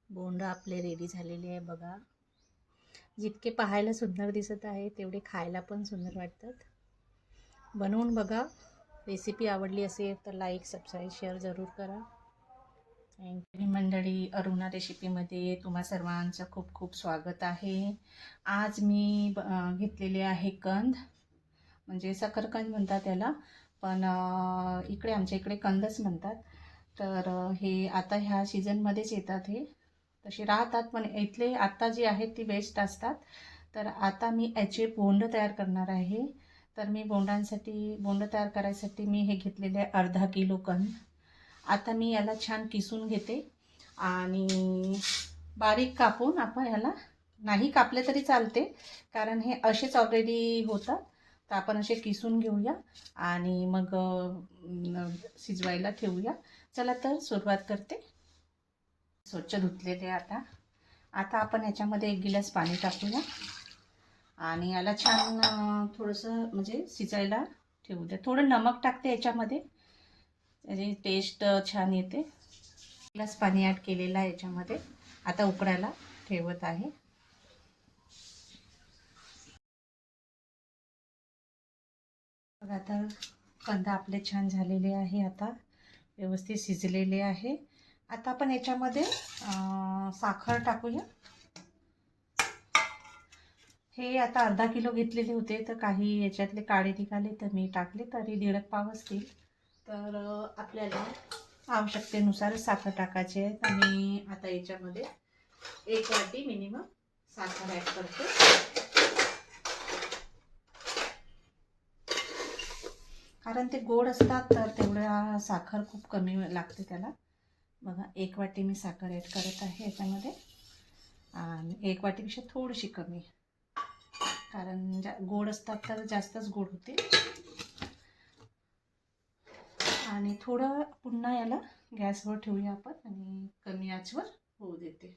बोंड आपले रेडी झालेले आहे बघा. जितके पाहायला सुंदर दिसत आहे तेवढे खायला पण सुंदर वाटतात. बनवून बघा. रेसिपी आवडली असेल तर लाईक, सबस्क्राईब, शेअर जरूर करा. थँक्यू मंडळी. अरुणा रेसिपीमध्ये तुम्हा सर्वांचं खूप खूप स्वागत आहे. आज मी घेतलेले आहे कंद, म्हणजे सकरकंद म्हणतात त्याला, पण इकडे आमच्या इकडे कंदच म्हणतात. तर हे आता ह्या सीझनमध्येच येतात. हे तसे राहतात पण इथले आत्ता जी आहेत ती बेस्ट असतात. तर आता मी याचे बोंड तयार करणार आहे. तर मी बोंड तयार करायसाठी मी हे घेतलेले आहे अर्धा किलो कंद. आता मी याला छान किसून घेते आणि बारीक कापून आपण याला, नाही कापले तरी चालते कारण हे असेच ऑलरेडी होतात. तर आपण असे किसून घेऊया आणि मग शिजवायला ठेवूया. चला तर सुरुवात करते. स्वच्छ धुतलेले आता आपण याच्यामध्ये 1 गिलास पाणी टाकूया आणि याला छान थोडंसं म्हणजे शिजायला ठेवू द्या. थोडं नमक टाकते याच्यामध्ये, त्याची टेस्ट छान येते. ग्लास पाणी ॲड केलेलं आहे याच्यामध्ये. आता उकडायला ठेवत आहे. बघा आता कांदा आपले छान झालेले आहे, आता व्यवस्थित शिजलेले आहे. आता आपण याच्यामध्ये साखर टाकूया. हे आता अर्धा किलो घेतलेले होते, तर काही याच्यातले काळे निघाले तर मी टाकले, तरी 1.5 पाव असतील. तर आपल्याला आवश्यकतेनुसार साखर टाकायची आहे. आणि आता याच्यामध्ये 1 वाटी मिनिमम साखर ॲड करते, कारण ते गोड असतात तर तेवढ्या साखर खूप कमी लागते त्याला. बघा 1 वाटी मी साखर ॲड करत आहे याच्यामध्ये, आणि 1 वाटीपेक्षा थोडीशी कमी, कारण गोड असतात तर जास्तच गोड होते. आणि थोडं पुन्हा याला गॅसवर ठेवूया आपण आणि कमी आचवर होऊ देते.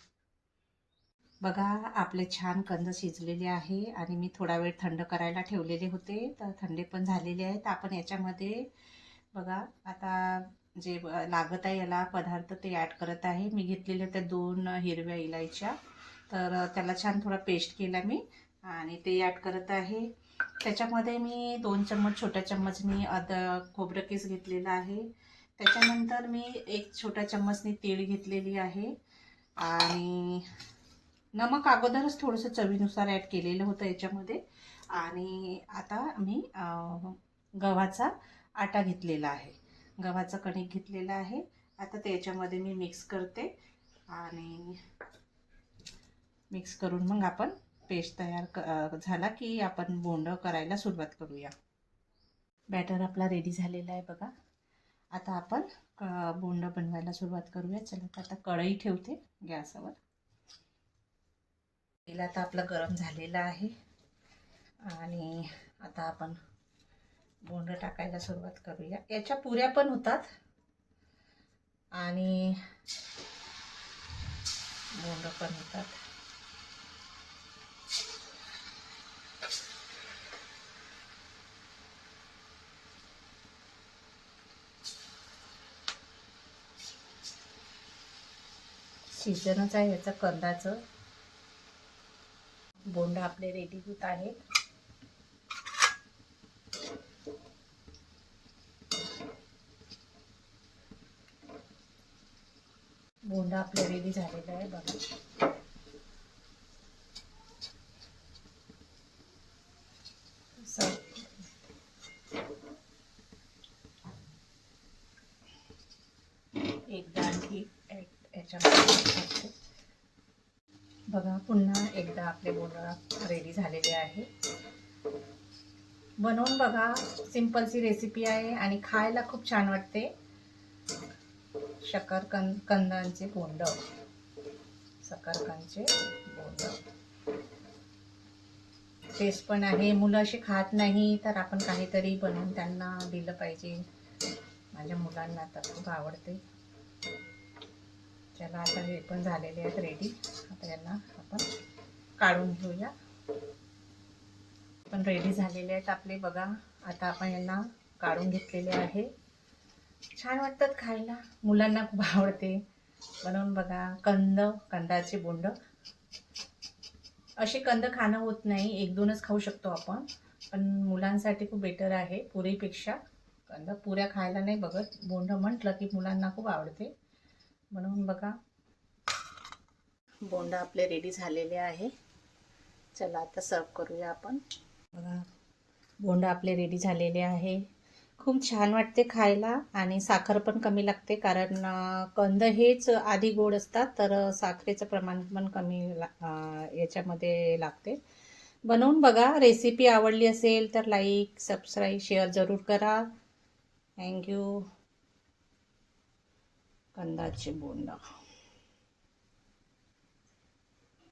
बघा आपले छान कंद शिजलेले आहे आणि मी थोडा वेळ थंड करायला ठेवलेले होते, तर थंडे पण झालेले आहेत. आपण याच्यामध्ये बघा आता जे लागत आहे याला पदार्थ ते ॲड करत आहे. मी घेतलेल्या त्या 2 हिरव्या इलायच्या, तर त्याला छान थोडा पेस्ट केला मी आणि ते ॲड करत आहे. त्याच्यामध्ये मी 2 चम्मच, छोट्या चम्मच मी खोबरं कीस घेतलेला आहे. त्याच्यानंतर मी 1 छोटा चम्मचनी तीळ घेतलेली आहे आणि नमक अगोदरच थोडंसं चवीनुसार ॲड केलेलं होतं याच्यामध्ये. आणि आता मी गव्हाचा आटा घेतलेला आहे, गव्हाचं कणिक घेतलेलं आहे. आता ते याच्यामध्ये मी मिक्स करते आणि मिक्स करून मग आपण पेस्ट तयार झाला की आपण बोंड करायला सुरुवात करूया. बॅटर आपला रेडी झालेला आहे बघा. आता आपण बोंड बनवायला सुरुवात करूया. चला आता कढई ठेवते गॅसवर. तेल आता आपलं गरम झालेलं आहे आणि आता आपण बोंड टाकायला सुरुवात करूया. याच्या पुऱ्या पण होतात आणि बोंड पण होतात. सीजनच आहे याचं कंदाचं. बोंड आपले रेडी होत आहेत. बोंड आपले रेडी झालेलं आहे बघा. एकदा आणखी याच्यामध्ये बघा, पुन्हा एकदा आपले बोंड रेडी झालेले आहे. बनवून बघा. सिंपलची रेसिपी आहे आणि खायला खूप छान वाटते. कंदांचे बोंड, शकरकंदचे बोंड टेस्ट पण आहे. मुलं अशी खात नाही, तर आपण काहीतरी बनवून त्यांना दिलं पाहिजे. माझ्या मुलांना तर खूप आवडते. चला आता हे पण झालेले आहेत रेडी. आता यांना आपण काढून घेऊया. पण रेडी झालेले आहेत आपले बघा. आता आपण यांना काढून घेतलेले आहे. छान वाटतात खायला, मुलांना खूप आवडते. बनवून बघा. कंदाचे बोंड. असे कंद खाणं होत नाही, 1-2च खाऊ शकतो आपण, पण मुलांसाठी खूप बेटर आहे पुरीपेक्षा. कंद पुऱ्या खायला नाही बघत, बोंड म्हटलं की मुलांना खूप आवडते. बनवून बघा. बोंड आपले रेडी झालेले आहे. चला आता सर्व करूया आपण. बघा, बोंड आपले रेडी झालेले आहे. खूप छान वाटते खायला आणि साखर पण कमी लागते, कारण कंद हेच आधी गोड असतात, तर साखरेचं प्रमाण पण कमी याच्यामध्ये लागते. बनवून बघा. रेसिपी आवडली असेल तर लाईक, सबस्क्राईब, शेअर जरूर करा. थँक्यू. कंदाचे बोंड.